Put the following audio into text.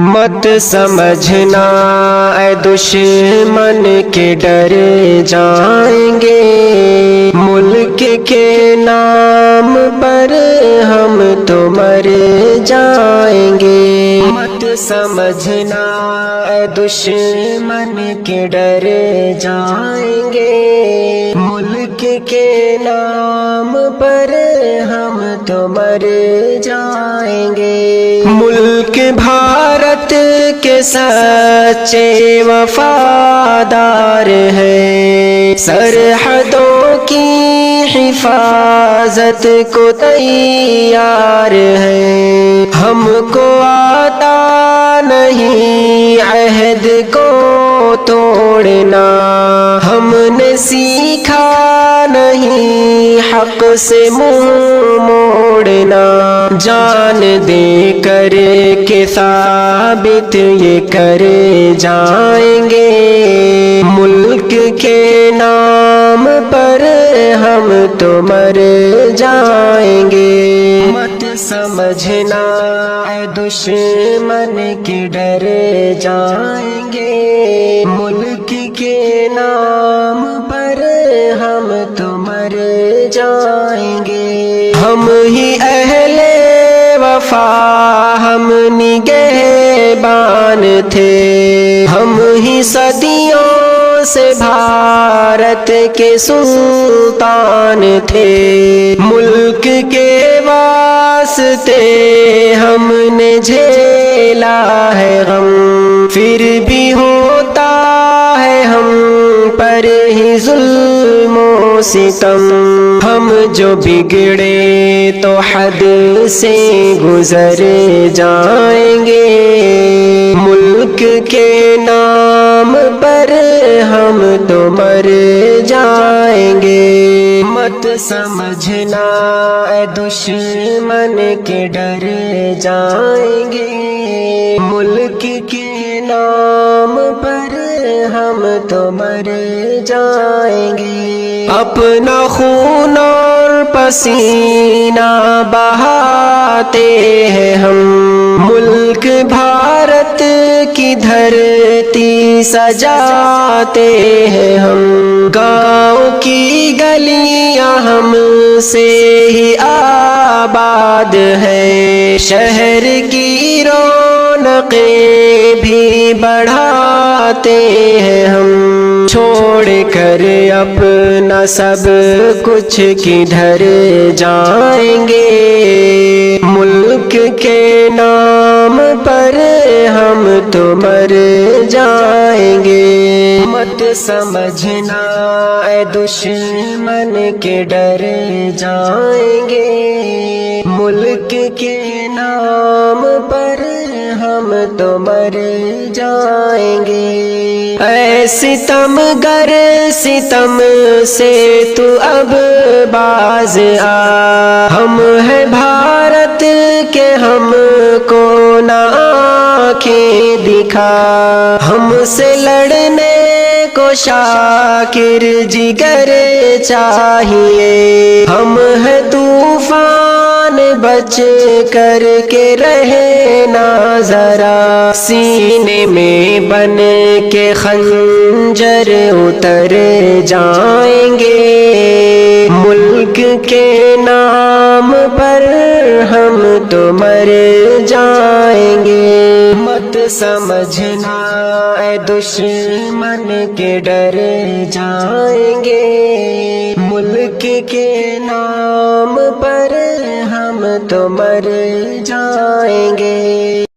مت سمجھنا اے دشمن کے ڈر جائیں گے، ملک کے نام پر ہم تو مر جائیں گے۔ مت سمجھنا اے دشمن کے ڈر جائیں گے، ملک کے نام پر ہم تو مر جائیں گے۔ ملک بھارت کے سچے وفادار ہیں، سرحدوں کی حفاظت کو تیار ہیں۔ ہم کو آتا نہیں عہد کو توڑنا، ہم نے سیکھا نہیں حق سے منہ موڑنا۔ جان دے کر کے ثابت یہ کر جائیں گے، ملک کے نام پر ہم تو مر جائیں گے۔ مت سمجھنا اے دشمن کے ڈر جائیں گے، ملک کے نام پر ہم تو مر جائیں گے۔ ہم ہی اہل وفا ہم نگہبان تھے، ہم ہی صدیوں سے بھارت کے سلطان تھے۔ ملک کے واسطے ہم نے جھیلا ہے غم، پھر بھی ہوتا ہے ہم پر ہی ظلم و ستم۔ ہم جو بگڑے تو حد سے گزر جائیں گے، ملک کے نام پر ہم تو مر جائیں گے۔ مت سمجھنا اے دشمن کے ڈر جائیں گے، ملک کے نام پر ہم تو مر جائیں گے۔ اپنا خون اور پسینہ بہاتے ہیں ہم، ملک بھارت کی دھرتی سجاتے ہیں ہم۔ گاؤں کی گلیاں ہم سے ہی آباد ہیں، شہر کی رونقیں بھی بڑھاتے ہیں ہم۔ چھوڑ کر اپنا سب کچھ کدھر جائیں گے، ملک کے نام پر ہم تو مر جائیں گے۔ مت سمجھنا اے دشمن کے ڈر جائیں گے، ملک کے نام پر ہم تو مر جائیں گے۔ اے ستم گر ستم سے تو اب باز آ، ہم ہیں بھارت کے ہم کو نہ آنکھیں دکھا۔ ہم سے لڑنے کو شاکر جگر چاہیے، ہم ہیں طوفان بچ کر کے رہنا ذرا، سینے میں بن کے خنجر اتر جائیں گے، ملک کے نام پر ہم تو مر جائیں گے۔ مت سمجھنا اے دشمن کے ڈر جائیں گے، ملک کے نام پر ہم تو مر جائیں گے۔